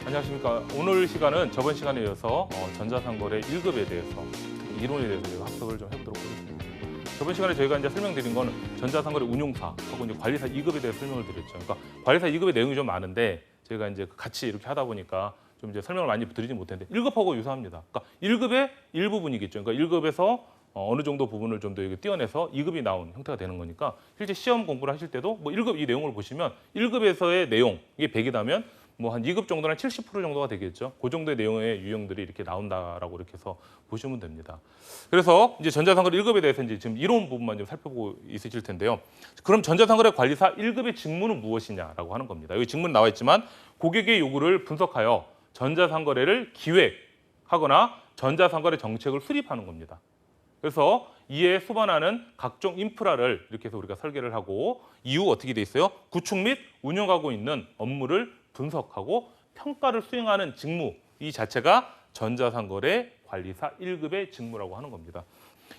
안녕하십니까. 오늘 시간은 저번 시간에 이어서 전자상거래 1급에 대해서 특히 이론에 대해서 저희가 학습을 좀 해보도록 하겠습니다. 저번 시간에 저희가 이제 설명드린 거는 전자상거래 운용사하고 이제 관리사 2급에 대해서 설명을 드렸죠. 그러니까 관리사 2급의 내용이 좀 많은데 저희가 이제 같이 이렇게 하다 보니까 좀 이제 설명을 많이 드리지 못했는데 1급하고 유사합니다. 그러니까 1급의 일부분이겠죠. 그러니까 1급에서 어느 정도 부분을 좀 더 띄어내서 2급이 나온 형태가 되는 거니까 실제 시험 공부를 하실 때도 뭐 1급 이 내용을 보시면 1급에서의 내용 이게 100이라면 뭐 한 2급 정도는 70% 정도가 되겠죠. 그 정도의 내용의 유형들이 이렇게 나온다라고 이렇게 해서 보시면 됩니다. 그래서 이제 전자상거래 1급에 대해서 이제 지금 이론 부분만 좀 살펴보고 있으실 텐데요. 그럼 전자상거래 관리사 1급의 직무는 무엇이냐라고 하는 겁니다. 여기 직무는 나와 있지만 고객의 요구를 분석하여 전자상거래를 기획하거나 전자상거래 정책을 수립하는 겁니다. 그래서 이에 수반하는 각종 인프라를 이렇게 해서 우리가 설계를 하고 이후 어떻게 돼 있어요? 구축 및 운영하고 있는 업무를 분석하고 평가를 수행하는 직무 이 자체가 전자상거래 관리사 1급의 직무라고 하는 겁니다.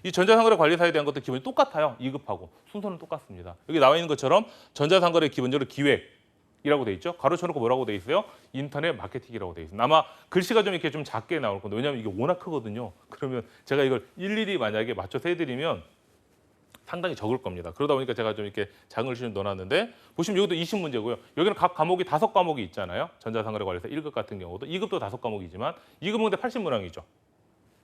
이 전자상거래 관리사에 대한 것도 기본이 똑같아요. 2급하고 순서는 똑같습니다. 여기 나와 있는 것처럼 전자상거래 기본적으로 기획이라고 돼 있죠. 가로쳐놓고 뭐라고 돼 있어요? 인터넷 마케팅이라고 돼 있습니다. 아마 글씨가 좀 이렇게 좀 작게 나올 건데 왜냐하면 이게 워낙 크거든요. 그러면 제가 이걸 일일이 만약에 맞춰서 해드리면 상당히 적을 겁니다. 그러다 보니까 제가 좀 이렇게 작은 글씨를 넣어놨는데 보시면 여기도 20문제고요. 여기는 각 과목이 5과목이 있잖아요. 전자상거래 관리사 1급 같은 경우도 2급도 5과목이지만 2급은 근데 80문항이죠.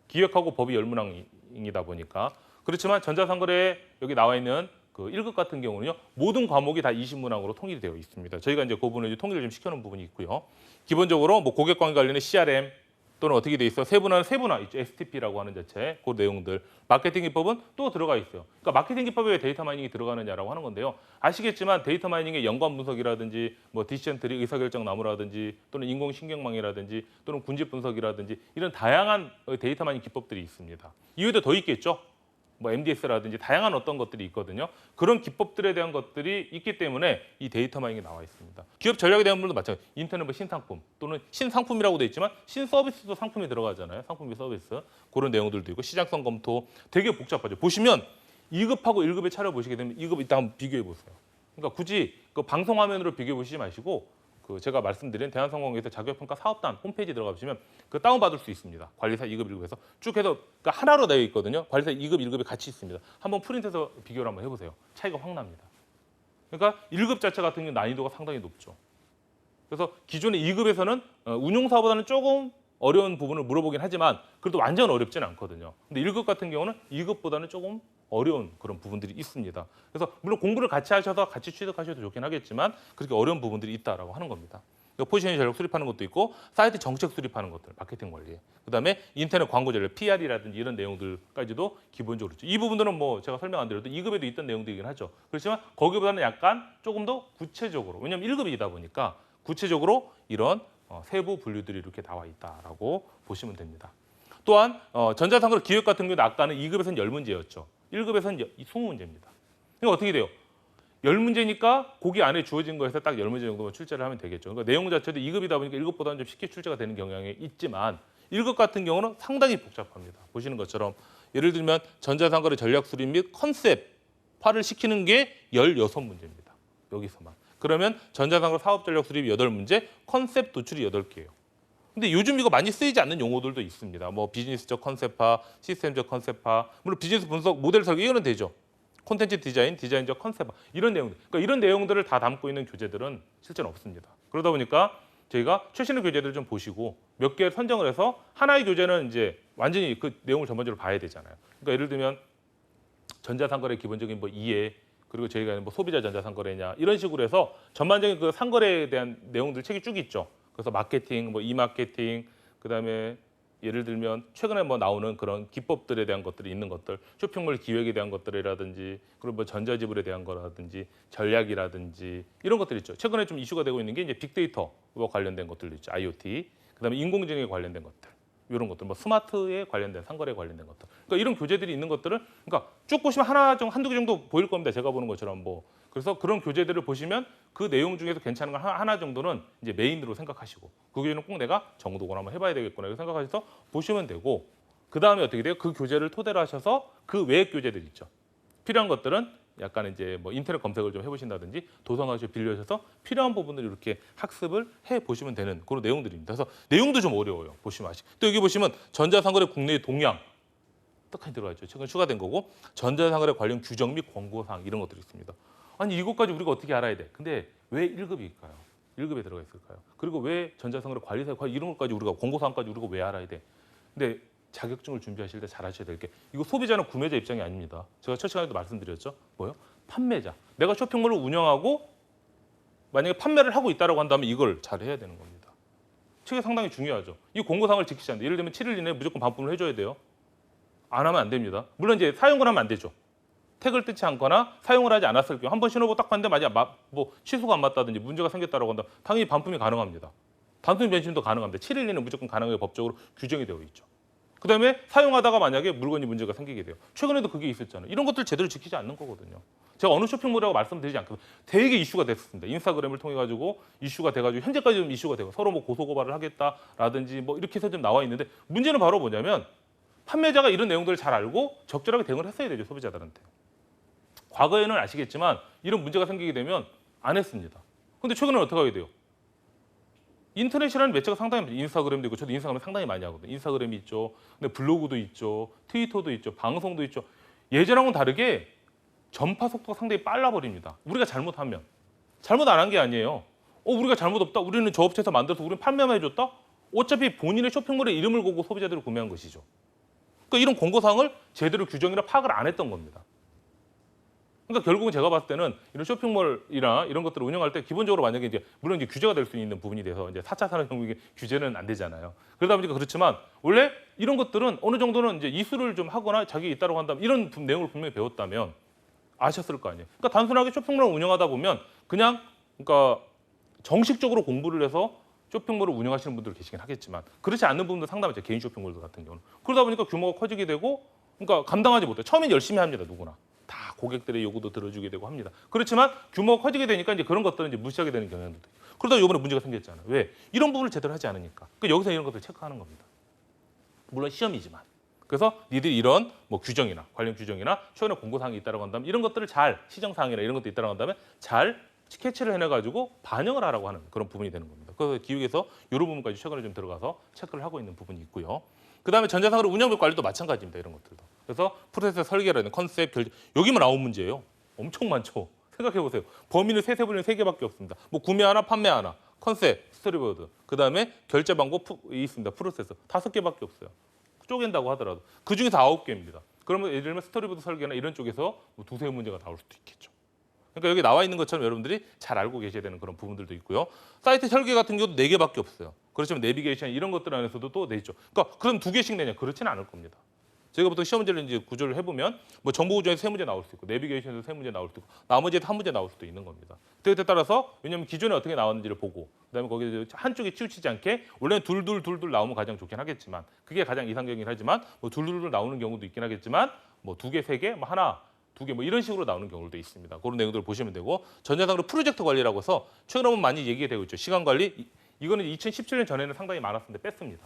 기획하고 법이 10문항이다 보니까 그렇지만 전자상거래 여기 나와 있는 그 1급 같은 경우는요. 모든 과목이 다 20문항으로 통일이 되어 있습니다. 저희가 이제 그 부분을 통일을 좀 시켜놓은 부분이 있고요. 기본적으로 뭐 고객관계 관련된 CRM 또는 어떻게 돼 있어? 세분화 있죠. STP라고 하는 자체, 그 내용들. 마케팅 기법은 또 들어가 있어요. 그러니까 마케팅 기법에 왜 데이터 마이닝이 들어가느냐라고 하는 건데요. 아시겠지만 데이터 마이닝의 연관 분석이라든지 뭐 디시전 트리 의사결정 나무라든지 또는 인공신경망이라든지 또는 군집 분석이라든지 이런 다양한 데이터 마이닝 기법들이 있습니다. 이외에도 더 있겠죠. 뭐 MDS라든지 다양한 어떤 것들이 있거든요. 그런 기법들에 대한 것들이 있기 때문에 이 데이터 마이닝이 나와 있습니다. 기업 전략에 대한 부분도 마찬가지. 인터넷 뭐 신상품 또는 신상품이라고 돼 있지만 신서비스도 상품이 들어가잖아요. 상품이 서비스. 그런 내용들도 있고 시장성 검토 되게 복잡하죠. 보시면 2급하고 1급의 차를 보시게 되면 2급 이따 한번 비교해 보세요. 그러니까 굳이 그 방송 화면으로 비교해 보시지 마시고 그 제가 말씀드린 대한성공회에서 자격평가 사업단 홈페이지 들어가 보시면 그 다운받을 수 있습니다. 관리사 2급, 1급에서 쭉 해서 그러니까 하나로 되어 있거든요. 관리사 2급, 1급이 같이 있습니다. 한번 프린트해서 비교를 한번 해보세요. 차이가 확 납니다. 그러니까 1급 자체 같은 경우 난이도가 상당히 높죠. 그래서 기존의 2급에서는 운용사보다는 조금 어려운 부분을 물어보긴 하지만 그래도 완전 어렵지는 않거든요. 근데 1급 같은 경우는 2급보다는 조금 어려운 그런 부분들이 있습니다. 그래서 물론 공부를 같이 하셔서 같이 취득하셔도 좋긴 하겠지만 그렇게 어려운 부분들이 있다라고 하는 겁니다. 포지셔닝 전략 수립하는 것도 있고 사이트 정책 수립하는 것들, 마케팅 관리. 그다음에 인터넷 광고 전략, PR이라든지 이런 내용들까지도 기본적으로 있죠. 이 부분들은 뭐 제가 설명 안 드려도 2급에도 있던 내용들이긴 하죠. 그렇지만 거기보다는 약간 조금 더 구체적으로 왜냐하면 1급이다 보니까 구체적으로 이런 세부 분류들이 이렇게 나와 있다라고 보시면 됩니다. 또한 전자상거래 기획 같은 경우는 아까는 2급에서는 10문제였죠. 1급에서는 20문제입니다. 그러니까 어떻게 돼요? 10문제니까 거기 안에 주어진 거에서 딱 10문제 정도만 출제를 하면 되겠죠. 그러니까 내용 자체도 2급이다 보니까 1급보다는 좀 쉽게 출제가 되는 경향이 있지만 1급 같은 경우는 상당히 복잡합니다. 보시는 것처럼 예를 들면 전자상거래 전략 수립 및 컨셉화를 시키는 게 16문제입니다. 여기서만. 그러면 전자상거래 사업 전략 수립이 8문제, 컨셉 도출이 8개예요. 근데 요즘 이거 많이 쓰이지 않는 용어들도 있습니다. 뭐 비즈니스적 컨셉화, 시스템적 컨셉화, 물론 비즈니스 분석, 모델 설계 이거는 되죠. 콘텐츠 디자인, 디자인적 컨셉화 이런 내용들. 그러니까 이런 내용들을 다 담고 있는 교재들은 실제는 없습니다. 그러다 보니까 저희가 최신의 교재들을 좀 보시고 몇 개 선정을 해서 하나의 교재는 이제 완전히 그 내용을 전반적으로 봐야 되잖아요. 그러니까 예를 들면 전자상거래 기본적인 뭐 이해 그리고 저희가 뭐 소비자 전자상거래냐 이런 식으로 해서 전반적인 그 상거래에 대한 내용들 책이 쭉 있죠. 그래서 마케팅, 뭐 이마케팅, 그다음에 예를 들면 최근에 뭐 나오는 그런 기법들에 대한 것들이 있는 것들, 쇼핑몰 기획에 대한 것들이라든지, 그리고 뭐 전자지불에 대한 거라든지, 전략이라든지 이런 것들 있죠. 최근에 좀 이슈가 되고 있는 게 이제 빅데이터와 관련된 것들도 있죠. IoT, 그다음에 인공지능에 관련된 것들, 이런 것들, 뭐 스마트에 관련된 상거래에 관련된 것들. 그러니까 이런 교재들이 있는 것들을 그러니까 쭉 보시면 한두 개 정도 보일 겁니다. 제가 보는 것처럼 뭐. 그래서 그런 교재들을 보시면 그 내용 중에서 괜찮은 거 하나 정도는 이제 메인으로 생각하시고 그 교재는 꼭 내가 정독을 한번 해봐야 되겠구나 이렇게 생각하셔서 보시면 되고 그 다음에 어떻게 돼요? 그 교재를 토대로 하셔서 그 외의 교재들 있죠. 필요한 것들은 약간 이제 뭐 인터넷 검색을 좀 해보신다든지 도서관에서 빌려셔서 필요한 부분을 이렇게 학습을 해 보시면 되는 그런 내용들입니다. 그래서 내용도 좀 어려워요. 보시면 아시죠. 또 여기 보시면 전자상거래 국내의 동향 떡하니 들어가 있죠. 최근 추가된 거고 전자상거래 관련 규정 및 권고사항 이런 것들이 있습니다. 아니 이것까지 우리가 어떻게 알아야 돼? 근데 왜 1급일까요? 1급에 들어가 있을까요? 그리고 왜 전자상거래 관리사 이런 것까지 우리가 권고사항까지 우리가 왜 알아야 돼? 근데 자격증을 준비하실 때 잘 하셔야 될 게 이거 소비자는 구매자 입장이 아닙니다. 제가 첫 시간에도 말씀드렸죠. 뭐요? 판매자. 내가 쇼핑몰을 운영하고 만약에 판매를 하고 있다고 한다면 이걸 잘 해야 되는 겁니다. 이게 상당히 중요하죠. 이 권고사항을 지키지 않는다. 예를 들면 7일 이내에 무조건 반품을 해줘야 돼요. 안 하면 안 됩니다. 물론 이제 사용을 하면 안 되죠. 택을 뜯지 않거나 사용을 하지 않았을 경우 한 번 신호보고 딱 봤는데 만약 뭐 취소가 안 맞다든지 문제가 생겼다고 한다면 당연히 반품이 가능합니다. 단순 변심도 가능합니다. 7일 이내는 무조건 가능하게 법적으로 규정이 되어 있죠. 그다음에 사용하다가 만약에 물건이 문제가 생기게 돼요. 최근에도 그게 있었잖아요. 이런 것들 제대로 지키지 않는 거거든요. 제가 어느 쇼핑몰이라고 말씀드리지 않고 되게 이슈가 됐습니다. 인스타그램을 통해 가지고 이슈가 돼가지고 현재까지 좀 이슈가 되고 서로 뭐 고소고발을 하겠다라든지 뭐 이렇게 해서 좀 나와 있는데 문제는 바로 뭐냐면 판매자가 이런 내용들을 잘 알고 적절하게 대응을 했어야 되죠. 소비자들한테. 과거에는 아시겠지만 이런 문제가 생기게 되면 안 했습니다. 근데 최근에는 어떻게 하게 돼요? 인터넷이라는 매체가 상당히 많아요. 인스타그램도 있고 저도 인스타그램 상당히 많이 하거든요. 인스타그램이 있죠. 근데 블로그도 있죠. 트위터도 있죠. 방송도 있죠. 예전하고는 다르게 전파 속도가 상당히 빨라버립니다. 우리가 잘못하면. 잘못 안 한 게 아니에요. 우리가 잘못 없다. 우리는 저 업체에서 만들어서 우리는 판매만 해줬다. 어차피 본인의 쇼핑몰의 이름을 보고 소비자들이 구매한 것이죠. 그러니까 이런 권고사항을 제대로 규정이나 파악을 안 했던 겁니다. 그러니까 결국은 제가 봤을 때는 이런 쇼핑몰이나 이런 것들을 운영할 때 기본적으로 만약에 이제 물론 이제 규제가 될 수 있는 부분이 돼서 이제 4차 산업혁명의 규제는 안 되잖아요. 그러다 보니까 그렇지만 원래 이런 것들은 어느 정도는 이제 이수를 좀 하거나 자기 있다고 한다면 이런 내용을 분명히 배웠다면 아셨을 거 아니에요. 그러니까 단순하게 쇼핑몰을 운영하다 보면 그냥 그러니까 정식적으로 공부를 해서 쇼핑몰을 운영하시는 분들 계시긴 하겠지만 그렇지 않는 부분도 상당히 개인 쇼핑몰들 같은 경우는 그러다 보니까 규모가 커지게 되고 그러니까 감당하지 못해요. 처음엔 열심히 합니다. 누구나. 다 고객들의 요구도 들어주게 되고 합니다. 그렇지만 규모가 커지게 되니까 이제 그런 것들은 이제 무시하게 되는 경향도 있고. 그러다 이번에 문제가 생겼잖아요. 왜? 이런 부분을 제대로 하지 않으니까. 그러니까 여기서 이런 것들을 체크하는 겁니다. 물론 시험이지만. 그래서 니들이 이런 뭐 규정이나 관련 규정이나 최근에 공고사항이 있다고 한다면 이런 것들을 잘 시정사항이나 이런 것도 있다고 한다면 잘 캐치를 해내가지고 반영을 하라고 하는 그런 부분이 되는 겁니다. 그래서 기획에서 이런 부분까지 최근에 좀 들어가서 체크를 하고 있는 부분이 있고요. 그다음에 전자상거래 운영 및 관리도 마찬가지입니다. 이런 것들도. 그래서 프로세스 설계라는 컨셉, 결제 여기만 나온 문제예요. 엄청 많죠. 생각해 보세요. 범위는 세세분이 3개밖에 없습니다. 뭐 구매 하나, 판매 하나, 컨셉, 스토리보드. 그다음에 결제 방법 있습니다. 프로세스 5개밖에 없어요. 쪼갠다고 하더라도 그 중에서 9개입니다. 그러면 예를 들면 스토리보드 설계나 이런 쪽에서 뭐 2-3 문제가 나올 수도 있겠죠. 그러니까 여기 나와 있는 것처럼 여러분들이 잘 알고 계셔야 되는 그런 부분들도 있고요. 사이트 설계 같은 경우도 4개밖에 없어요. 그렇지만 내비게이션 이런 것들 안에서도 또 내죠. 그러니까 그럼 2개씩 내냐? 그렇지는 않을 겁니다. 저희가 보통 시험 문제를 이제 구조를 해보면 뭐 정보 구조에서 3문제 나올 수 있고 내비게이션에서 3문제 나올 수도 있고 나머지에서 1문제 나올 수도 있는 겁니다. 그때에 따라서 왜냐하면 기존에 어떻게 나왔는지를 보고 그다음에 거기에 한쪽에 치우치지 않게 원래는 둘 나오면 가장 좋긴 하겠지만 그게 가장 이상적이긴 하지만 뭐 둘 나오는 경우도 있긴 하겠지만 뭐 2개, 3개, 뭐 하나 2개 뭐 이런 식으로 나오는 경우도 있습니다. 그런 내용들을 보시면 되고 전자상으로 프로젝트 관리라고 해서 최근에 보면 많이 얘기가 되고 있죠. 시간 관리 이거는 2017년 전에는 상당히 많았는데 뺐습니다.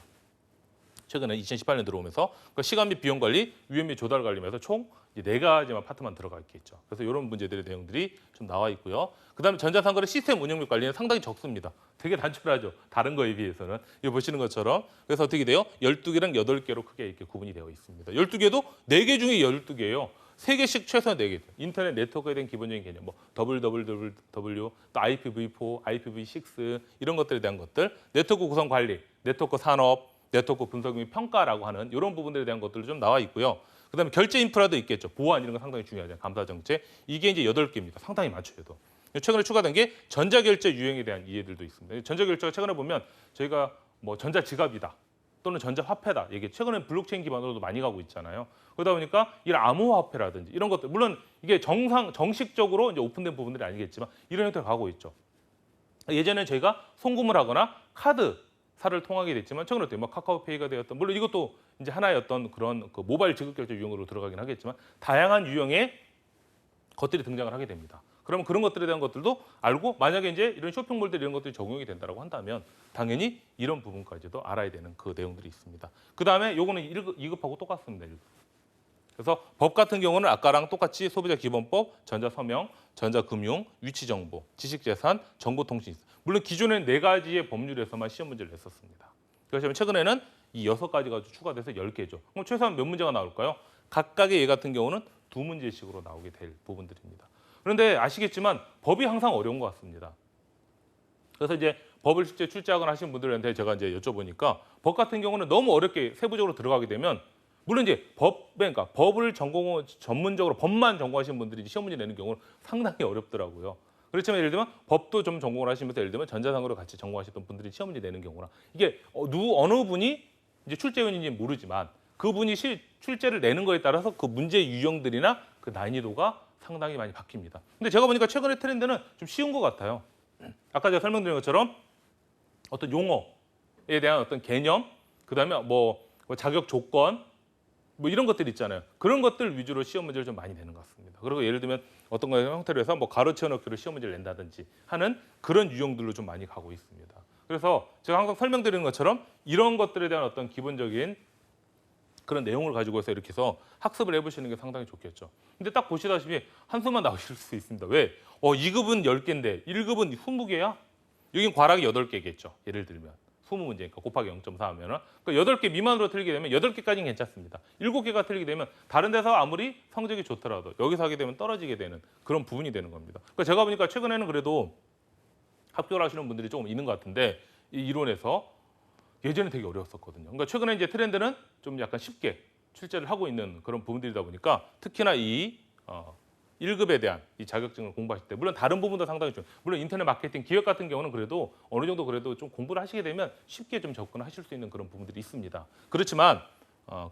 최근에 2018년 들어오면서 그러니까 시간 및 비용 관리, 위험 및 조달 관리면서 총 4가지만 파트만 들어가 있겠죠. 그래서 이런 문제들의 내용들이 좀 나와 있고요. 그다음에 전자상거래 시스템 운영 및 관리는 상당히 적습니다. 되게 단촐하죠. 다른 거에 비해서는. 이거 보시는 것처럼. 그래서 어떻게 돼요? 12개랑 8개로 크게 이렇게 구분이 되어 있습니다. 12개도 4개 중에 12개예요. 3개씩 최소한 4개. 인터넷 네트워크에 대한 기본적인 개념, 뭐 WWW, 또 IPv4, IPv6 이런 것들에 대한 것들, 네트워크 구성 관리, 네트워크 산업, 네트워크 분석 및 평가라고 하는 이런 부분들에 대한 것들도 좀 나와 있고요. 그다음에 결제 인프라도 있겠죠. 보안 이런 거 상당히 중요하죠. 감사 정책. 이게 이제 8개입니다. 상당히 많죠, 얘도. 최근에 추가된 게 전자결제 유형에 대한 이해들도 있습니다. 전자결제가 최근에 보면 저희가 뭐 전자지갑이다. 또는 전자화폐다. 이게 최근에 블록체인 기반으로도 많이 가고 있잖아요. 그러다 보니까 이런 암호화폐라든지 이런 것들 물론 이게 정식적으로 이제 오픈된 부분들이 아니겠지만 이런 형태로 가고 있죠. 예전에 저희가 송금을 하거나 카드사를 통하게 됐지만 최근에 또 뭐 카카오페이가 되었던 물론 이것도 이제 하나의 어떤 그런 그 모바일 지급 결제 유형으로 들어가긴 하겠지만 다양한 유형의 것들이 등장을 하게 됩니다. 그러면 그런 것들에 대한 것들도 알고 만약에 이제 이런 쇼핑몰들 이런 것들이 적용이 된다고 한다면 당연히 이런 부분까지도 알아야 되는 그 내용들이 있습니다. 그 다음에 요거는 2급하고 똑같습니다. 그래서 법 같은 경우는 아까랑 똑같이 소비자기본법, 전자서명, 전자금융, 위치정보, 지식재산, 정보통신. 물론 기존에는 4가지의 법률에서만 시험 문제를 냈었습니다. 그렇지만 최근에는 이 6가지가 추가돼서 10개죠. 그럼 최소한 몇 문제가 나올까요? 각각의 예 같은 경우는 2문제씩으로 나오게 될 부분들입니다. 그런데 아시겠지만 법이 항상 어려운 것 같습니다. 그래서 이제 법을 실제 출제하거나 하신 분들한테 제가 이제 여쭤보니까 법 같은 경우는 너무 어렵게 세부적으로 들어가게 되면 물론 이제 그러니까 법을 전문적으로 법만 전공하시는 분들이 시험 문제 내는 경우는 상당히 어렵더라고요. 그렇지만 예를 들면 법도 좀 전공을 하시면서 예를 들면 전자상거래 같이 전공하셨던 분들이 시험 문제 내는 경우나 이게 어느 분이 이제 출제원인지 모르지만 그분이 출제를 내는 거에 따라서 그 문제 유형들이나 그 난이도가 상당히 많이 바뀝니다. 근데 제가 보니까 최근의 트렌드는 좀 쉬운 것 같아요. 아까 제가 설명드린 것처럼 어떤 용어에 대한 어떤 개념, 그다음에 뭐 자격 조건, 뭐 이런 것들 있잖아요. 그런 것들 위주로 시험 문제를 좀 많이 내는 것 같습니다. 그리고 예를 들면 어떤 거의 형태로 해서 뭐 가로 채워넣기로 시험 문제를 낸다든지 하는 그런 유형들로 좀 많이 가고 있습니다. 그래서 제가 항상 설명드리는 것처럼 이런 것들에 대한 어떤 기본적인 그런 내용을 가지고 해서 이렇게 해서 학습을 해보시는 게 상당히 좋겠죠. 근데 딱 보시다시피 한수만 나오실 수 있습니다. 왜? 2급은 10개인데 1급은 20개야? 여긴 과락이 8개겠죠. 예를 들면 20문제니까 곱하기 0.4 하면은 그러니까 8개 미만으로 틀리게 되면 8개까지는 괜찮습니다. 7개가 틀리게 되면 다른 데서 아무리 성적이 좋더라도 여기서 하게 되면 떨어지게 되는 그런 부분이 되는 겁니다. 그러니까 제가 보니까 최근에는 그래도 합격을 하시는 분들이 조금 있는 것 같은데 이 이론에서 예전에 되게 어려웠었거든요. 그러니까 최근에 이제 트렌드는 좀 약간 쉽게 출제를 하고 있는 그런 부분들이다 보니까 특히나 이 1급에 대한 이 자격증을 공부하실 때 물론 다른 부분도 상당히 좀 물론 인터넷 마케팅 기획 같은 경우는 그래도 어느 정도 그래도 좀 공부를 하시게 되면 쉽게 좀 접근하실 수 있는 그런 부분들이 있습니다. 그렇지만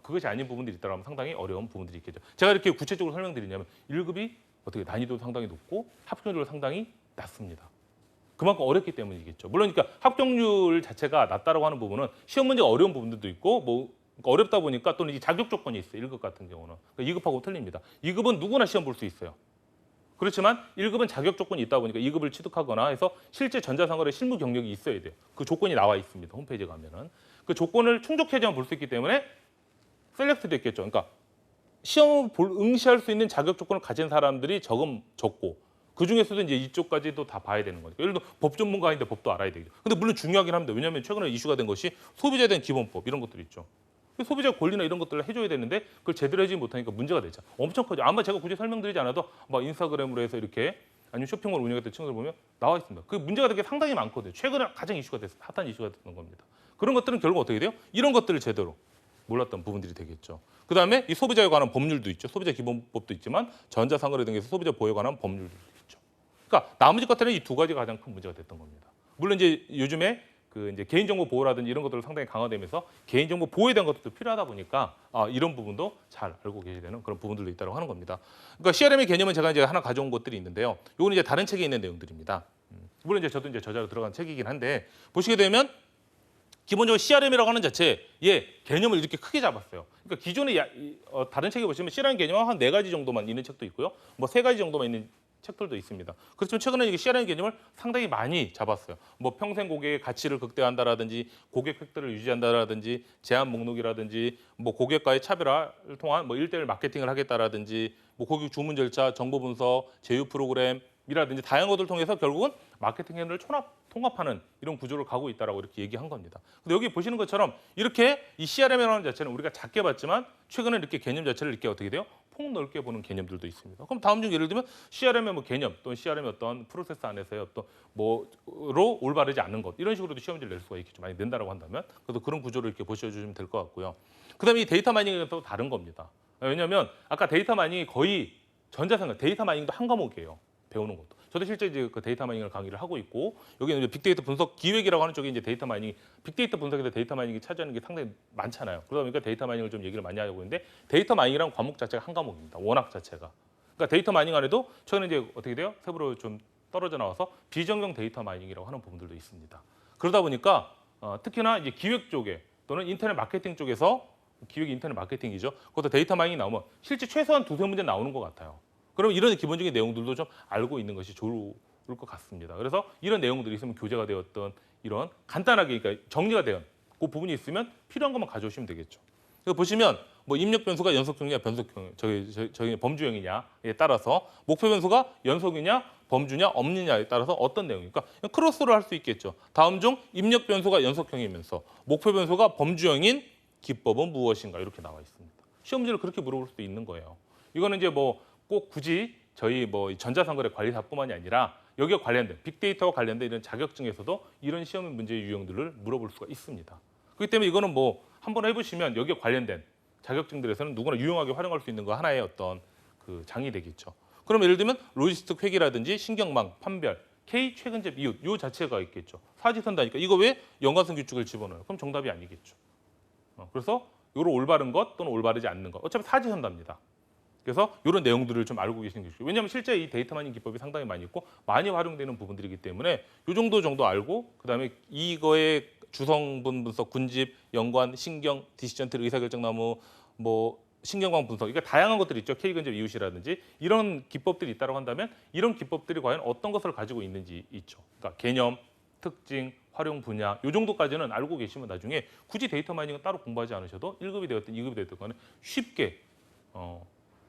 그것이 아닌 부분들이 있다면 상당히 어려운 부분들이 있겠죠. 제가 이렇게 구체적으로 설명드리냐면 1급이 어떻게 난이도도 상당히 높고 합격률도 상당히 낮습니다. 그만큼 어렵기 때문이겠죠. 물론 그러니까 합격률 자체가 낮다라고 하는 부분은 시험 문제가 어려운 부분들도 있고 뭐 그러니까 어렵다 보니까 또는 이 자격 조건이 있어요. 1급 같은 경우는. 그러니까 2급하고 틀립니다. 2급은 누구나 시험 볼 수 있어요. 그렇지만 1급은 자격 조건이 있다 보니까 2급을 취득하거나 해서 실제 전자상거래 실무 경력이 있어야 돼요. 그 조건이 나와 있습니다. 홈페이지에 가면은. 그 조건을 충족해야만 볼 수 있기 때문에 셀렉트도 있겠죠. 그러니까 시험 응시할 수 있는 자격 조건을 가진 사람들이 적고 그 중에서도 이제 이쪽까지도 다 봐야 되는 거니까. 예를 들어 법 전문가인데 법도 알아야 되겠죠. 근데 물론 중요하긴 합니다. 왜냐하면 최근에 이슈가 된 것이 소비자에 대한 기본법 이런 것들이 있죠. 소비자 권리나 이런 것들을 해줘야 되는데 그걸 제대로 해주지 못하니까 문제가 되죠. 엄청 커져. 아마 제가 굳이 설명드리지 않아도 막 인스타그램으로 해서 이렇게 아니면 쇼핑몰 운영했던 친구들 보면 나와 있습니다. 그 문제가 되게 상당히 많거든요. 최근에 가장 이슈가 됐어요. 핫한 이슈가 됐던 겁니다. 그런 것들은 결국 어떻게 돼요? 이런 것들을 제대로 몰랐던 부분들이 되겠죠. 그다음에 이 소비자에 관한 법률도 있죠. 소비자 기본법도 있지만 전자상거래 등에서 소비자 보호에 관한 법률도 있죠. 그러니까 나머지 것들은 이 2가지가 가장 큰 문제가 됐던 겁니다. 물론 이제 요즘에 그 이제 개인정보 보호라든지 이런 것들을 상당히 강화되면서 개인정보 보호에 대한 것들도 필요하다 보니까 이런 부분도 잘 알고 계셔야 되는 그런 부분들도 있다고 하는 겁니다. 그러니까 CRM의 개념은 제가 이제 하나 가져온 것들이 있는데요. 이거는 이제 다른 책에 있는 내용들입니다. 물론 이제 저도 이제 저자로 들어간 책이긴 한데 보시게 되면 기본적으로 CRM이라고 하는 자체에 개념을 이렇게 크게 잡았어요. 그러니까 기존에 다른 책에 보시면 CRM 개념은 한 4가지 정도만 있는 책도 있고요. 뭐 3가지 정도만 있는 책들도 있습니다. 그렇지만 최근에 이게 CRM 개념을 상당히 많이 잡았어요. 뭐 평생 고객의 가치를 극대화한다라든지 고객 획득을 유지한다라든지 제한 목록이라든지 뭐 고객과의 차별화를 통한 뭐 1:1 마케팅을 하겠다라든지 뭐 고객 주문 절차, 정보 분석, 제휴 프로그램이라든지 다양한 것들을 통해서 결국은 마케팅 행위를 통합하는 이런 구조를 가고 있다라고 이렇게 얘기한 겁니다. 근데 여기 보시는 것처럼 이렇게 이 CRM이라는 자체는 우리가 작게 봤지만 최근에 이렇게 개념 자체를 이렇게 어떻게 돼요? 폭넓게 보는 개념들도 있습니다. 그럼 다음 중 예를 들면 CRM의 뭐 개념 또는 CRM의 어떤 프로세스 안에서의 어떤 뭐로 올바르지 않는 것 이런 식으로도 시험 문제를 낼 수가 있겠죠. 많이 낸다라고 한다면 그래도 그런 구조를 이렇게 보셔주시면 될 것 같고요. 그다음에 이 데이터 마이닝은 또 다른 겁니다. 왜냐하면 아까 데이터 마이닝이 거의 전자상거래 데이터 마이닝도 한 과목이에요. 배우는 것도. 저도 실제 이제 그 데이터 마이닝을 강의를 하고 있고 여기는 이제 빅데이터 분석 기획이라고 하는 쪽에 이제 데이터 마이닝, 빅데이터 분석에서 데이터 마이닝이 차지하는 게 상당히 많잖아요. 그러다 보니까 데이터 마이닝을 좀 얘기를 많이 하고 있는데 데이터 마이닝이라는 과목 자체가 한 과목입니다. 워낙 자체가. 그러니까 데이터 마이닝 안에도 최근에 이제 어떻게 돼요? 세부로 좀 떨어져 나와서 비정형 데이터 마이닝이라고 하는 부분들도 있습니다. 그러다 보니까 특히나 이제 기획 쪽에 또는 인터넷 마케팅 쪽에서 기획이 인터넷 마케팅이죠. 그것도 데이터 마이닝이 나오면 실제 최소한 2-3문제 나오는 것 같아요. 그럼 이런 기본적인 내용들도 좀 알고 있는 것이 좋을 것 같습니다. 그래서 이런 내용들이 있으면 교재가 되었던 이런 간단하게 그러니까 정리가 되어 그 부분이 있으면 필요한 것만 가져오시면 되겠죠. 그래서 보시면 뭐 입력 변수가 연속형이냐 변속형, 저기 범주형이냐에 따라서 목표 변수가 연속이냐 범주냐 없느냐에 따라서 어떤 내용입니까? 크로스를 할 수 있겠죠. 다음 중 입력 변수가 연속형이면서 목표 변수가 범주형인 기법은 무엇인가 이렇게 나와 있습니다. 시험 문제를 그렇게 물어볼 수도 있는 거예요. 이거는 이제 뭐 꼭 굳이 저희 뭐 전자상거래 관리사뿐만이 아니라 여기에 관련된 빅데이터와 관련된 이런 자격증에서도 이런 시험 문제의 유형들을 물어볼 수가 있습니다. 그렇기 때문에 이거는 뭐 한번 해보시면 여기에 관련된 자격증들에서는 누구나 유용하게 활용할 수 있는 거 하나의 어떤 그 장이 되겠죠. 그럼 예를 들면 로지스틱 회계라든지 신경망, 판별, K 최근접 이웃 요 자체가 있겠죠. 사지선다니까 이거 왜 연관성 규칙을 집어넣어요? 그럼 정답이 아니겠죠. 그래서 요로 올바른 것 또는 올바르지 않는 것 어차피 사지선다입니다. 그래서 이런 내용들을 좀 알고 계시는 게 좋죠. 왜냐하면 실제 이 데이터 마이닝 기법이 상당히 많이 있고 많이 활용되는 부분들이기 때문에 요 정도 알고 그다음에 이거의 주성분 분석, 군집, 연관, 신경, 디시전트, 의사결정 나무, 뭐 신경광 분석, 이게 다양한 것들이 있죠. K근접 이웃이라든지 이런 기법들이 있다고 한다면 이런 기법들이 과연 어떤 것을 가지고 있는지 있죠. 그러니까 개념, 특징, 활용 분야 요 정도까지는 알고 계시면 나중에 굳이 데이터 마이닝은 따로 공부하지 않으셔도 1급이 되었든 2급이 되었든 간에 쉽게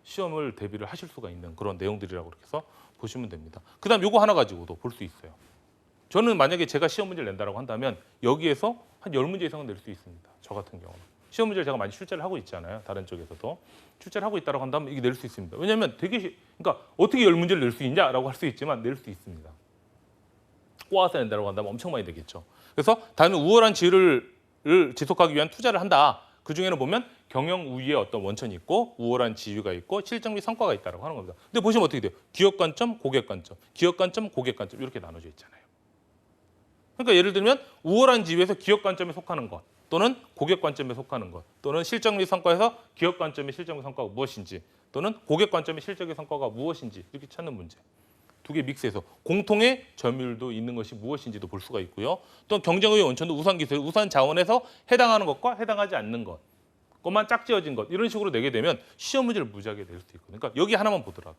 시험을 대비를 하실 수가 있는 그런 내용들이라고 그렇게 해서 보시면 됩니다. 그다음 요거 하나 가지고도 볼 수 있어요. 저는 만약에 제가 시험 문제를 낸다고 한다면 여기에서 한 10문제 이상은 낼 수 있습니다. 저 같은 경우는. 시험 문제를 제가 많이 출제를 하고 있잖아요. 다른 쪽에서도. 출제를 하고 있다고 한다면 이게 낼 수 있습니다. 왜냐하면 그러니까 어떻게 10문제를 낼 수 있냐라고 할 수 있지만 낼 수 있습니다. 꼬아서 낸다고 한다면 엄청 많이 되겠죠. 그래서 다음에 우월한 지위를 지속하기 위한 투자를 한다. 그중에는 보면 경영 우위의 어떤 원천이 있고 우월한 지위가 있고 실적 및 성과가 있다고 하는 겁니다. 근데 보시면 어떻게 돼요? 기업 관점, 고객 관점, 기업 관점, 고객 관점 이렇게 나눠져 있잖아요. 그러니까 예를 들면 우월한 지위에서 기업 관점에 속하는 것 또는 고객 관점에 속하는 것 또는 실적 및 성과에서 기업 관점의 실적 및 성과가 무엇인지 또는 고객 관점의 실적의 성과가 무엇인지 이렇게 찾는 문제. 두 개 믹스해서 공통의 점유율도 있는 것이 무엇인지도 볼 수가 있고요. 또 경쟁의 원천도 우산 기술, 우산 자원에서 해당하는 것과 해당하지 않는 것만 짝지어진 것 이런 식으로 내게 되면 시험 문제를 무지하게 낼 수도 있거든요. 그러니까 여기 하나만 보더라도.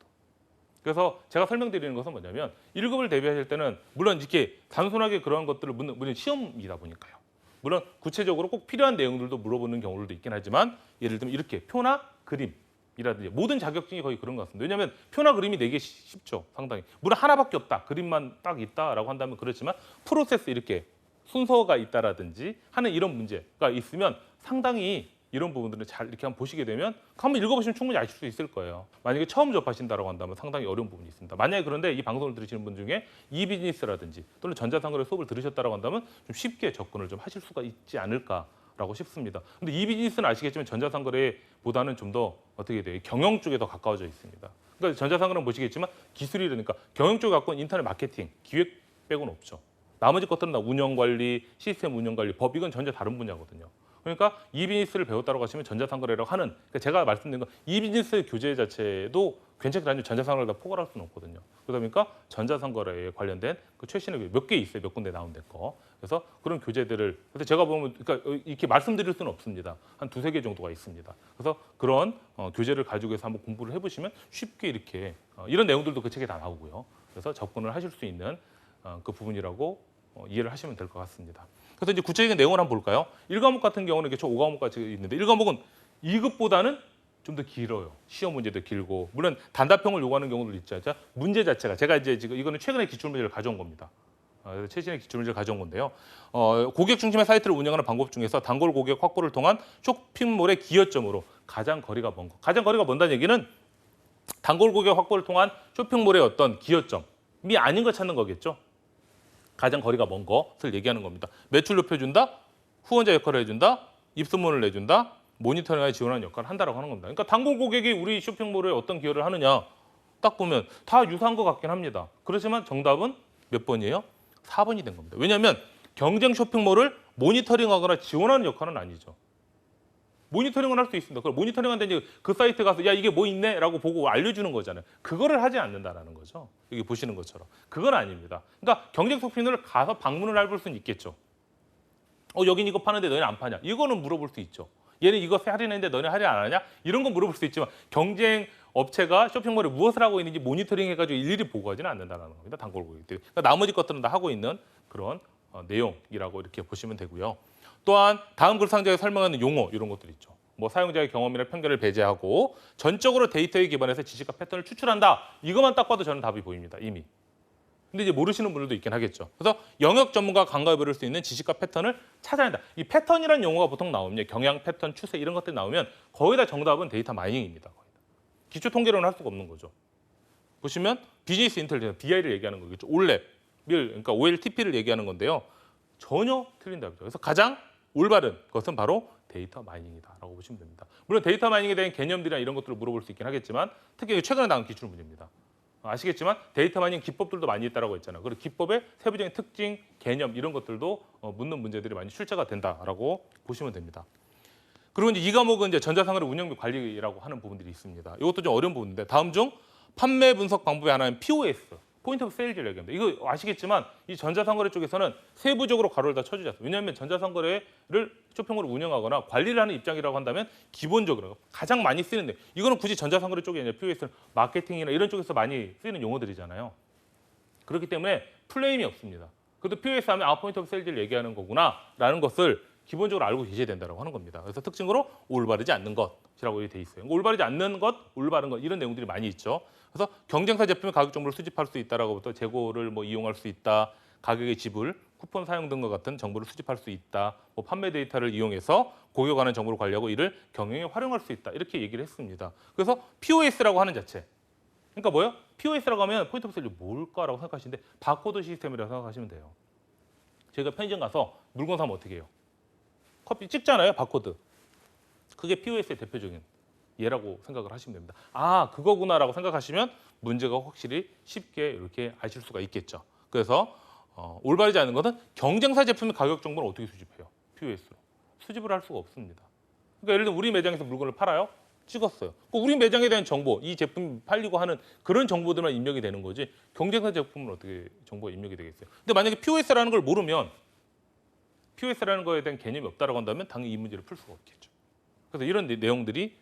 그래서 제가 설명드리는 것은 뭐냐면 1급을 대비하실 때는 물론 이렇게 단순하게 그런 것들을 묻는 시험이다 보니까요. 물론 구체적으로 꼭 필요한 내용들도 물어보는 경우도 있긴 하지만 예를 들면 이렇게 표나 그림 이라든지 모든 자격증이 거의 그런 것 같습니다. 왜냐하면 표나 그림이 내기 쉽죠. 상당히. 물론 하나밖에 없다. 그림만 딱 있다라고 한다면 그렇지만 프로세스 이렇게 순서가 있다라든지 하는 이런 문제가 있으면 상당히 이런 부분들을 잘 이렇게 한번 보시게 되면 한번 읽어보시면 충분히 아실 수 있을 거예요. 만약에 처음 접하신다고 한다면 상당히 어려운 부분이 있습니다. 만약에 그런데 이 방송을 들으시는 분 중에 이비즈니스라든지 또는 전자상거래 수업을 들으셨다고 한다면 좀 쉽게 접근을 좀 하실 수가 있지 않을까라고 싶습니다. 근데 이비즈니스는 아시겠지만 전자상거래보다는 좀 더 어떻게 돼요? 경영 쪽에 더 가까워져 있습니다. 그러니까 전자상거래는 보시겠지만 기술이라니까 경영 쪽에 갖고 있는 인터넷 마케팅, 기획 빼고는 없죠. 나머지 것들은 다 운영관리, 시스템 운영관리, 법 이건 전혀 다른 분야거든요. 그러니까 이비즈니스를 배웠다고 하시면 전자상거래라고 하는 그러니까 제가 말씀드린 건 이비즈니스 교재 자체도 괜찮긴 한데 전자상거래를 다 포괄할 수는 없거든요. 그러다 보니까 전자상거래에 관련된 그 최신의 몇 개 있어요. 몇 군데 나온 거. 그래서 그런 교재들을 그래서 제가 보면 그러니까 이렇게 말씀드릴 수는 없습니다. 한 두세 개 정도가 있습니다. 그래서 그런 교재를 가지고 해서 한번 공부를 해보시면 쉽게 이렇게 이런 내용들도 그 책에 다 나오고요. 그래서 접근을 하실 수 있는 그 부분이라고 이해를 하시면 될 것 같습니다. 그래서 이제 구체적인 내용을 한번 볼까요? 1과목 같은 경우는 이렇게 총 5과목까지 있는데 1과목은 2급보다는 좀 더 길어요. 시험 문제도 길고 물론 단답형을 요구하는 경우도 있죠. 문제 자체가 제가 이제 지금 이거는 최근에 기출 문제를 가져온 겁니다. 최신의 기출 문제를 가져온 건데요. 고객 중심의 사이트를 운영하는 방법 중에서 단골 고객 확보를 통한 쇼핑몰의 기여점으로 가장 거리가 먼 것. 가장 거리가 먼다는 얘기는 단골 고객 확보를 통한 쇼핑몰의 어떤 기여점이 아닌 거 찾는 거겠죠. 가장 거리가 먼 것을 얘기하는 겁니다. 매출 높여준다, 후원자 역할을 해준다, 입소문을 내준다, 모니터링에 지원하는 역할을 한다라고 하는 겁니다. 그러니까 단골 고객이 우리 쇼핑몰에 어떤 기여를 하느냐 딱 보면 다 유사한 것 같긴 합니다. 그렇지만 정답은 몇 번이에요? 4번이 된 겁니다. 왜냐하면 경쟁 쇼핑몰을 모니터링하거나 지원하는 역할은 아니죠. 모니터링은 할 수 있습니다. 그걸 모니터링한데 이제 그 사이트 가서 야 이게 뭐 있네라고 보고 알려주는 거잖아요. 그거를 하지 않는다라는 거죠. 여기 보시는 것처럼 그건 아닙니다. 그러니까 경쟁 쇼핑몰을 가서 방문을 해볼 수는 있겠죠. 여긴 이거 파는데 너희는 안 파냐? 이거는 물어볼 수 있죠. 얘는 이거 할인했는데 너희는 할인 안 하냐? 이런 건 물어볼 수 있지만 경쟁 업체가 쇼핑몰에 무엇을 하고 있는지 모니터링 해가지고 일일이 보고하지는 않는다는 겁니다. 단골 고객들이. 그러니까 나머지 것들은 다 하고 있는 그런 내용이라고 이렇게 보시면 되고요. 또한 다음 글 상자에 설명하는 용어 이런 것들 있죠. 뭐 사용자의 경험이나 편견을 배제하고 전적으로 데이터에 기반해서 지식과 패턴을 추출한다. 이것만 딱 봐도 저는 답이 보입니다. 이미. 근데 이제 모르시는 분들도 있긴 하겠죠. 그래서 영역 전문가 감각을 부를 수 있는 지식과 패턴을 찾아낸다. 이 패턴이라는 용어가 보통 나오면 경향, 패턴, 추세 이런 것들이 나오면 거의 다 정답은 데이터 마이닝입니다. 거의 다. 기초 통계론은 할 수가 없는 거죠. 보시면 비즈니스 인텔리전스, BI를 얘기하는 거겠죠. 올랩, 그러니까 OLTP를 얘기하는 건데요. 전혀 틀린 답이죠. 그래서 가장 올바른 것은 바로 데이터 마이닝이다라고 보시면 됩니다. 물론 데이터 마이닝에 대한 개념들이나 이런 것들을 물어볼 수 있긴 하겠지만 특히 최근에 나온 기출 문제입니다. 아시겠지만 데이터 마이닝 기법들도 많이 있다라고 했잖아요. 그리고 기법의 세부적인 특징, 개념 이런 것들도 묻는 문제들이 많이 출제가 된다라고 보시면 됩니다. 그리고 이제 이 과목은 이제 전자상거래 운영 및 관리라고 하는 부분들이 있습니다. 이것도 좀 어려운 부분인데 다음 중 판매 분석 방법의 하나인 POS, 포인트 오브 세일즈를 얘기합니다. 이거 아시겠지만 이 전자상거래 쪽에서는 세부적으로 가로를 다 쳐주지 않습니다. 왜냐하면 전자상거래를 쇼핑몰을 운영하거나 관리를 하는 입장이라고 한다면 기본적으로 가장 많이 쓰는데 이거는 굳이 전자상거래 쪽에 이제 POS는 마케팅이나 이런 쪽에서 많이 쓰이는 용어들이잖아요. 그렇기 때문에 플레임이 없습니다. 그래도 POS 하면 포인트 오브 세일즈를 얘기하는 거구나라는 것을 기본적으로 알고 계셔야 된다고 하는 겁니다. 그래서 특징으로 올바르지 않는 것이라고 돼 있어요. 올바르지 않는 것, 올바른 것 이런 내용들이 많이 있죠. 그래서 경쟁사 제품의 가격 정보를 수집할 수 있다라고부터 재고를 뭐 이용할 수 있다, 가격의 지불, 쿠폰 사용 등과 같은 정보를 수집할 수 있다, 뭐 판매 데이터를 이용해서 고객에 관한 정보를 관리하고 이를 경영에 활용할 수 있다 이렇게 얘기를 했습니다. 그래서 POS라고 하는 자체, 그러니까 뭐요? POS라고 하면 포인트 오브 세일즈 뭘까라고 생각하시는데 바코드 시스템이라고 생각하시면 돼요. 저희가 편의점 가서 물건 사면 어떻게 해요? 커피 찍잖아요, 바코드. 그게 POS의 대표적인 예라고 생각을 하시면 됩니다. 아, 그거구나라고 생각하시면 문제가 확실히 쉽게 이렇게 아실 수가 있겠죠. 그래서 올바르지 않은 것은 경쟁사 제품의 가격 정보를 어떻게 수집해요? POS로. 수집을 할 수가 없습니다. 그러니까 예를 들면 우리 매장에서 물건을 팔아요? 찍었어요. 우리 매장에 대한 정보, 이 제품이 팔리고 하는 그런 정보들만 입력이 되는 거지 경쟁사 제품은 어떻게 정보가 입력이 되겠어요? 근데 만약에 POS라는 걸 모르면 POS라는 거에 대한 개념이 없다라고 한다면 당연히 이 문제를 풀 수가 없겠죠. 그래서 이런 내용들이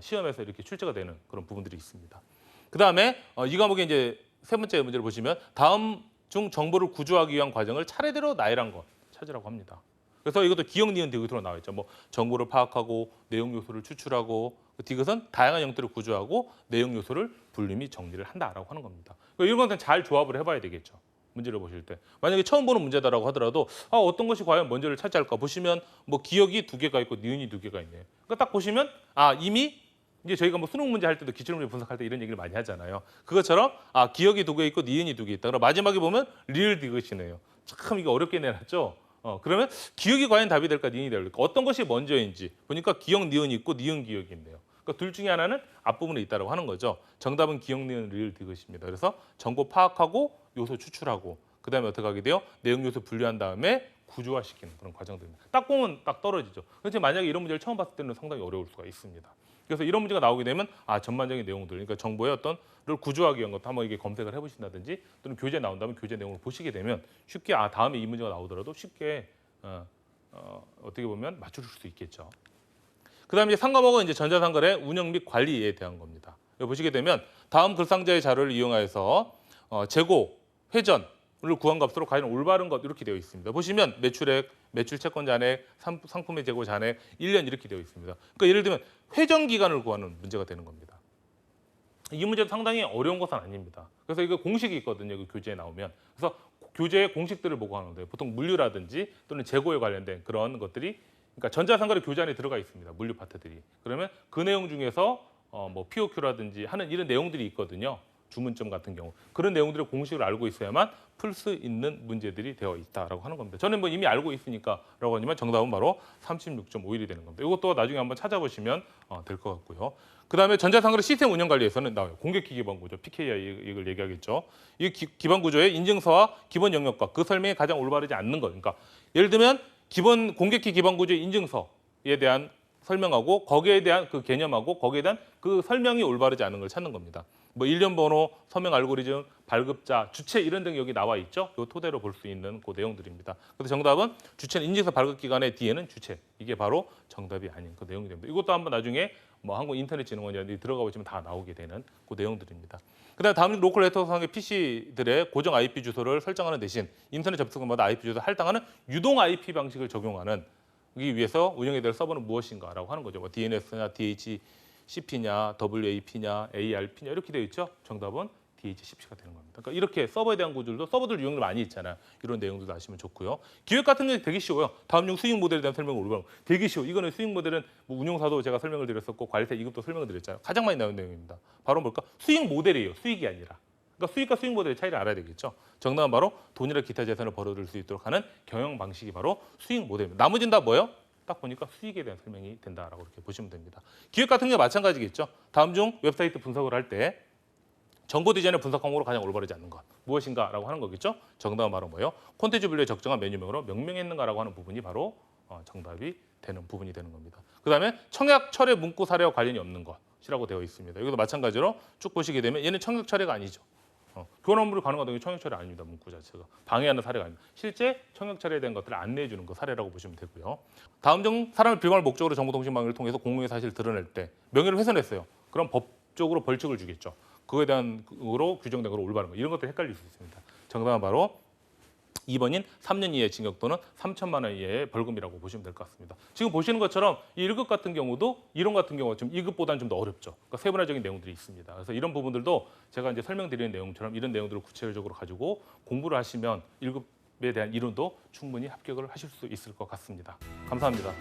시험에서 이렇게 출제가 되는 그런 부분들이 있습니다. 그다음에 이 과목의 이제 세 번째 문제를 보시면 다음 중 정보를 구조하기 위한 과정을 차례대로 나열한 것 찾으라고 합니다. 그래서 이것도 기억, 니은, 디귿으로 나와 있죠. 뭐 정보를 파악하고 내용 요소를 추출하고 디귿은 다양한 형태를 구조하고 내용 요소를 분리 및 정리를 한다라고 하는 겁니다. 이런 것은 잘 조합을 해봐야 되겠죠. 문제를 보실 때 만약에 처음 보는 문제다라고 하더라도 어떤 것이 과연 먼저를 차지할까 보시면 뭐 기억이 두 개가 있고 니은이 두 개가 있네요. 그러니까 딱 보시면 이미 이제 저희가 뭐 수능 문제 할 때도 기출문제 분석할 때 이런 얘기를 많이 하잖아요. 그것처럼 기억이 두 개 있고 니은이 두 개 있다. 그럼 마지막에 보면 리을 디귿이네요. 참 이거 어렵게 내놨죠. 그러면 기억이 과연 답이 될까 니은이 될까 어떤 것이 먼저인지 보니까 기억 니은이 있고 니은 기억이 있네요. 그러니까 둘 중에 하나는 앞부분에 있다고 하는 거죠. 정답은 기억 니은 리을 디귿입니다. 그래서 정보 파악하고 요소 추출하고 그다음에 어떻게 하게 돼요? 내용 요소 분류한 다음에 구조화시키는 그런 과정들입니다. 딱 보면 딱 떨어지죠. 그런데 만약에 이런 문제를 처음 봤을 때는 상당히 어려울 수가 있습니다. 그래서 이런 문제가 나오게 되면 전반적인 내용들, 그러니까 정보의 어떤를 구조하기 위한 것도 한번 이게 검색을 해보신다든지 또는 교재 나온다면 교재 내용을 보시게 되면 쉽게 다음에 이 문제가 나오더라도 쉽게 어떻게 보면 맞추실 수 있겠죠. 그다음에 이제 3과목은 이제 전자상거래 운영 및 관리에 대한 겁니다. 여기 보시게 되면 다음 글상자의 자료를 이용하여서 재고, 회전을 구한 값으로 과연 올바른 것 이렇게 되어 있습니다. 보시면 매출액, 매출 채권 잔액, 상품의 재고 잔액, 1년 이렇게 되어 있습니다. 그러니까 예를 들면 회전 기간을 구하는 문제가 되는 겁니다. 이 문제도 상당히 어려운 것은 아닙니다. 그래서 이거 공식이 있거든요. 그 교재에 나오면. 그래서 교재의 공식들을 보고 하는데 보통 물류라든지 또는 재고에 관련된 그런 것들이 그러니까 전자상거래 교재 안에 들어가 있습니다. 물류 파트들이. 그러면 그 내용 중에서 뭐 POQ라든지 하는 이런 내용들이 있거든요. 주문점 같은 경우. 그런 내용들의 공식을 알고 있어야만 풀 수 있는 문제들이 되어 있다라고 하는 겁니다. 저는 뭐 이미 알고 있으니까라고 하지만 정답은 바로 36.51이 되는 겁니다. 이것도 나중에 한번 찾아보시면 될 것 같고요. 그다음에 전자상거래 시스템 운영 관리에서는 나와요. 공격기 기반 구조, PKI 이걸 얘기하겠죠. 이 기반 구조의 인증서와 기본 영역과 그 설명이 가장 올바르지 않는 거. 그러니까 예를 들면 기본 공격기 기반 구조의 인증서에 대한 설명하고 거기에 대한 그 개념하고 거기에 대한 그 설명이 올바르지 않은 걸 찾는 겁니다. 뭐 일련 번호, 서명 알고리즘, 발급자, 주체 이런 등이 여기 나와 있죠. 이 토대로 볼 수 있는 그 내용들입니다. 그래서 정답은 주체는 인증서 발급 기관의 뒤에는 주체. 이게 바로 정답이 아닌 그 내용이 됩니다. 이것도 한번 나중에 뭐 한국인터넷진흥원이 들어가 보시면 다 나오게 되는 그 내용들입니다. 그다음 다음은 로컬 네트워크상의 PC들의 고정 IP 주소를 설정하는 대신 인터넷 접속마다 IP 주소 할당하는 유동 IP 방식을 적용하는 위해서 운영해야 될 서버는 무엇인가라고 하는 거죠. 뭐 DNS냐, DHCP냐, WAP냐, ARP냐 이렇게 되어 있죠. 정답은 DHCP가 되는 겁니다. 그러니까 이렇게 서버에 대한 구조들도 서버들 유형들 많이 있잖아요. 이런 내용들도 아시면 좋고요. 기획 같은 게 되게 쉬워요. 다음용 수익 모델에 대한 설명을 올바로 되게 쉬워. 이거는 수익 모델은 뭐 운용사도 제가 설명을 드렸었고 관리사 2급도 설명을 드렸잖아요. 가장 많이 나오는 내용입니다. 바로 뭘까? 수익 모델이에요. 수익이 아니라. 그러니까 수익과 수익 모델의 차이를 알아야 되겠죠. 정답은 바로 돈이나 기타 재산을 벌어들일 수 있도록 하는 경영 방식이 바로 수익 모델입니다. 나머지는 다 뭐예요? 딱 보니까 수익에 대한 설명이 된다라고 이렇게 보시면 됩니다. 기획 같은 게 마찬가지겠죠. 다음 중 웹사이트 분석을 할 때 정보 디자인을 분석 항목으로 가장 올바르지 않는 것 무엇인가라고 하는 거겠죠. 정답은 바로 뭐예요? 콘텐츠 분류의 적정한 메뉴명으로 명명했는가라고 하는 부분이 바로 정답이 되는 부분이 되는 겁니다. 그다음에 청약 철회 문구 사례와 관련이 없는 것이라고 되어 있습니다. 여기도 마찬가지로 쭉 보시게 되면 얘는 청약 철회가 아니죠. 교환 업무를 가능하다는 게 청약 철회 아닙니다. 문구 자체가 방해하는 사례가 아닙니다. 실제 청약 철회에 대한 것들을 안내해 주는 그 사례라고 보시면 되고요. 다음 중 사람을 비방할 목적으로 정보통신망을 통해서 공공의 사실을 드러낼 때 명예를 훼손했어요. 그럼 법적으로 벌칙을 주겠죠. 그거에 대한 으로 규정된 거로 올바른 거 이런 것들 헷갈릴 수 있습니다. 정답은 바로 2번인 3년 이하의 징역 또는 3천만 원 이하의 벌금이라고 보시면 될 것 같습니다. 지금 보시는 것처럼 이 1급 같은 경우도 이론 같은 경우가 좀 2급보다는 좀 더 어렵죠. 그러니까 세분화적인 내용들이 있습니다. 그래서 이런 부분들도 제가 이제 설명드리는 내용처럼 이런 내용들을 구체적으로 가지고 공부를 하시면 1급에 대한 이론도 충분히 합격을 하실 수 있을 것 같습니다. 감사합니다.